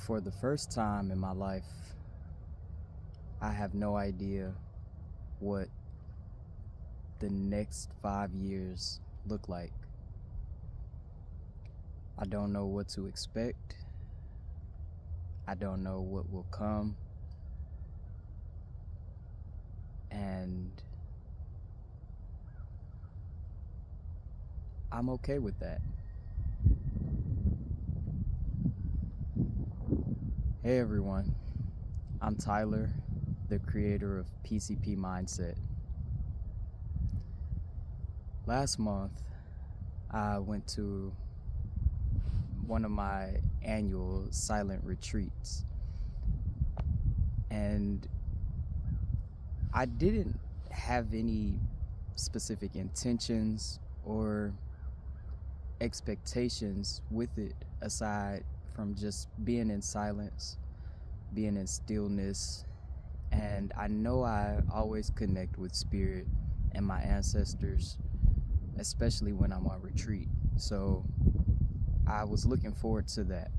For the first time in my life, I have no idea what the next 5 years look like. I don't know what to expect. I don't know what will come. And I'm okay with that. Hey everyone, I'm Tyler, the creator of PCP Mindset. Last month, I went to one of my annual silent retreats, and I didn't have any specific intentions or expectations with it aside from just being in silence, being in stillness. And I know I always connect with spirit and my ancestors, especially when I'm on retreat. So I was looking forward to that.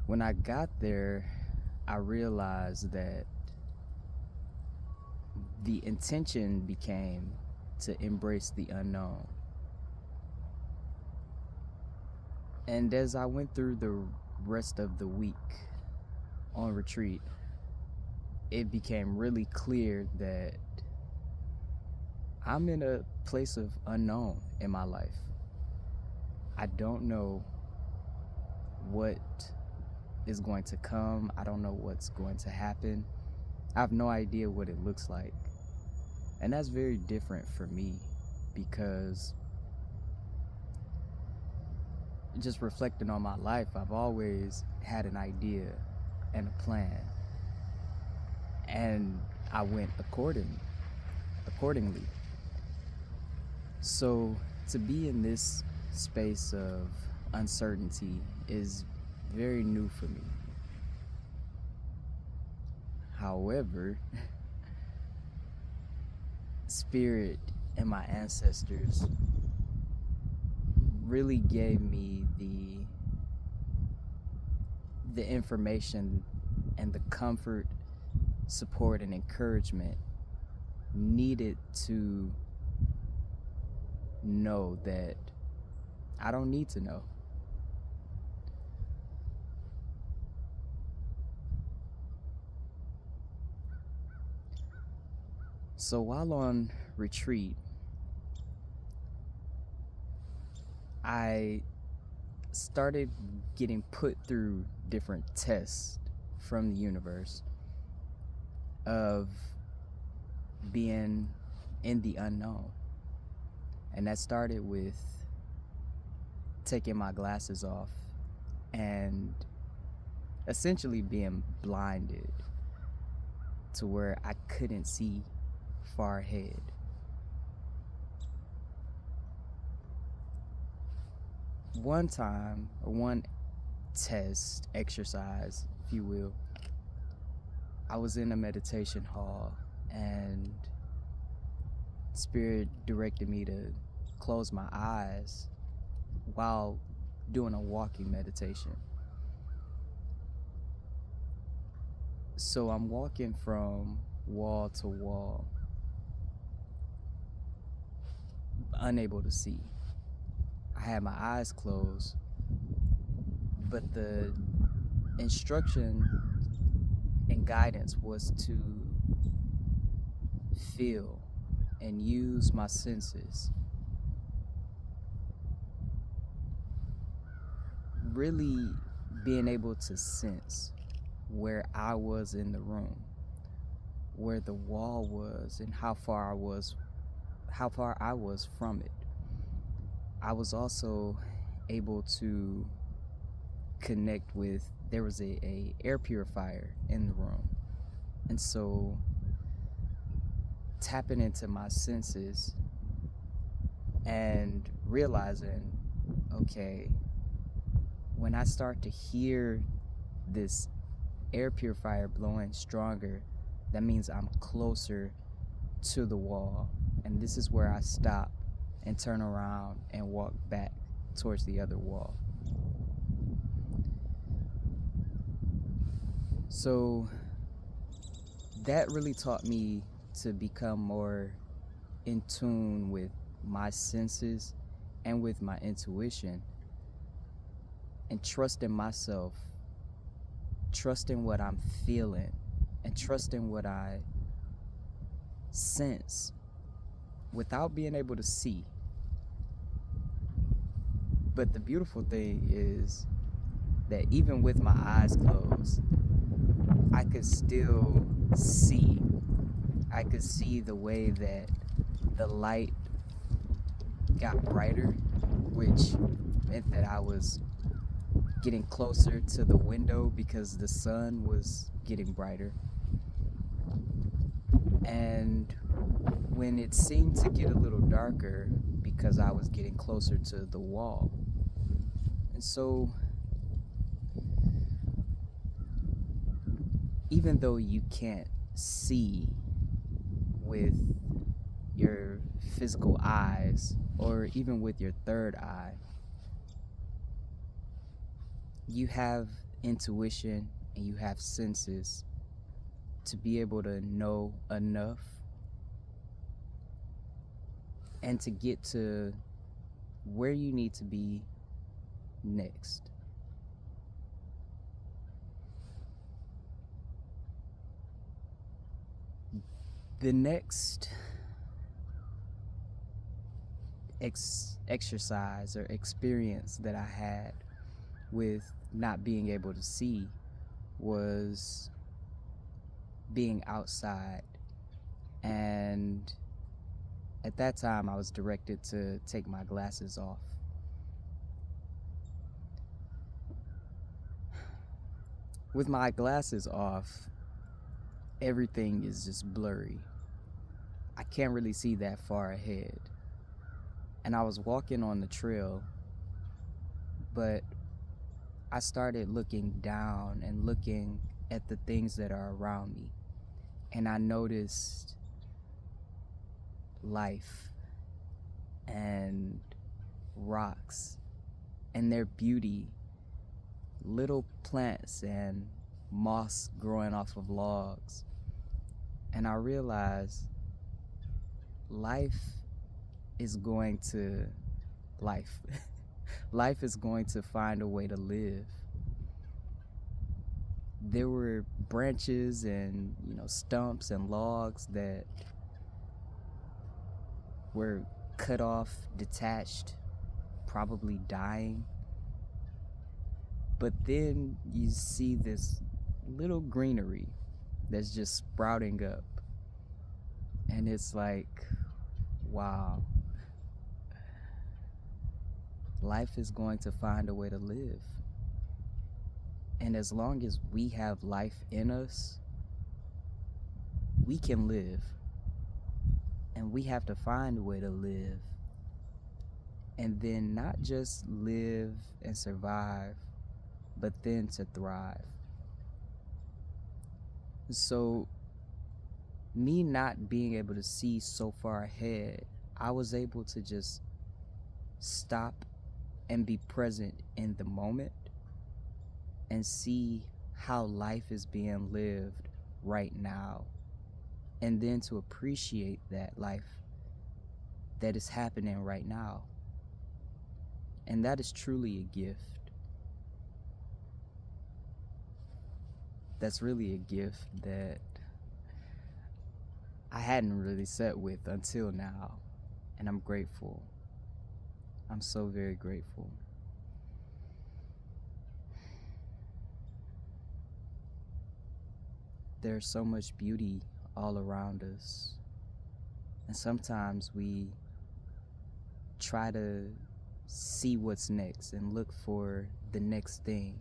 When I got there, I realized that the intention became to embrace the unknown. And as I went through the rest of the week on retreat, it became really clear that I'm in a place of unknown in my life. I don't know what is going to come. I don't know what's going to happen. I have no idea what it looks like. And that's very different for me because just reflecting on my life, I've always had an idea and a plan. And I went accordingly. So to be in this space of uncertainty is very new for me. However, spirit and my ancestors really gave me the information and the comfort, support, and encouragement needed to know that I don't need to know. So while on retreat, I started getting put through different tests from the universe of being in the unknown. And that started with taking my glasses off and essentially being blinded to where I couldn't see far ahead. One time, or one test exercise, if you will, I was in a meditation hall and Spirit directed me to close my eyes while doing a walking meditation. So I'm walking from wall to wall, unable to see. I had my eyes closed, but the instruction and guidance was to feel and use my senses. Really being able to sense where I was in the room, where the wall was, and how far I was from it. I was also able to connect with, there was a air purifier in the room. And so tapping into my senses and realizing, okay, when I start to hear this air purifier blowing stronger, that means I'm closer to the wall. And this is where I stop and turn around and walk back towards the other wall. So that really taught me to become more in tune with my senses and with my intuition, and trusting myself, trusting what I'm feeling, and trusting what I sense without being able to see. But the beautiful thing is that even with my eyes closed, I could still see. I could see the way that the light got brighter, which meant that I was getting closer to the window because the sun was getting brighter. And when it seemed to get a little darker, because I was getting closer to the wall. And so, even though you can't see with your physical eyes or even with your third eye, you have intuition and you have senses to be able to know enough and to get to where you need to be next. The next exercise or experience that I had with not being able to see was being outside. And at that time, I was directed to take my glasses off. With my glasses off, everything is just blurry. I can't really see that far ahead. And I was walking on the trail, but I started looking down and looking at the things that are around me. And I noticed life and rocks and their beauty, little plants and moss growing off of logs. And I realized life is going to life. Life is going to find a way to live. There were branches and, stumps and logs that were cut off, detached, probably dying. But then you see this little greenery that's just sprouting up. And it's like, wow. Life is going to find a way to live. And as long as we have life in us, we can live. And we have to find a way to live. And then not just live and survive, but then to thrive. So, me not being able to see so far ahead, I was able to just stop and be present in the moment and see how life is being lived right now, and then to appreciate that life that is happening right now. And that is truly a gift. That's really a gift that I hadn't really sat with until now, and I'm grateful. I'm so very grateful. There's so much beauty all around us, and sometimes we try to see what's next and look for the next thing,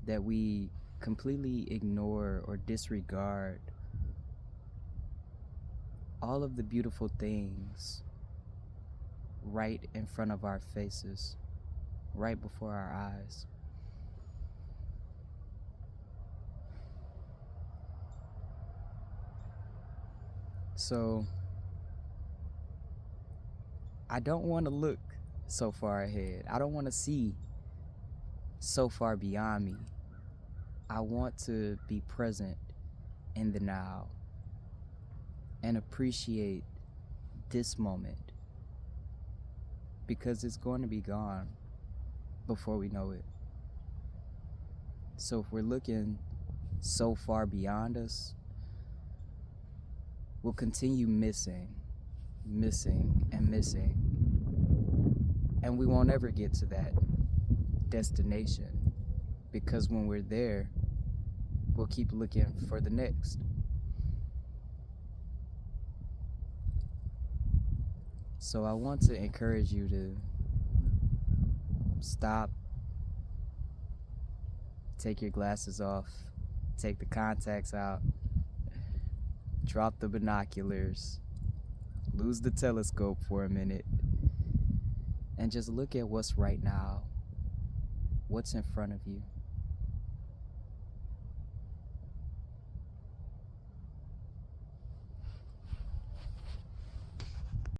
that we completely ignore or disregard all of the beautiful things right in front of our faces, right before our eyes. So I don't want to look so far ahead. I don't want to see so far beyond me. I want to be present in the now and appreciate this moment because it's going to be gone before we know it. So if we're looking so far beyond us, we'll continue missing, and we won't ever get to that destination because when we're there, we'll keep looking for the next. So I want to encourage you to stop, take your glasses off, take the contacts out, drop the binoculars, lose the telescope for a minute, and just look at what's right now, what's in front of you.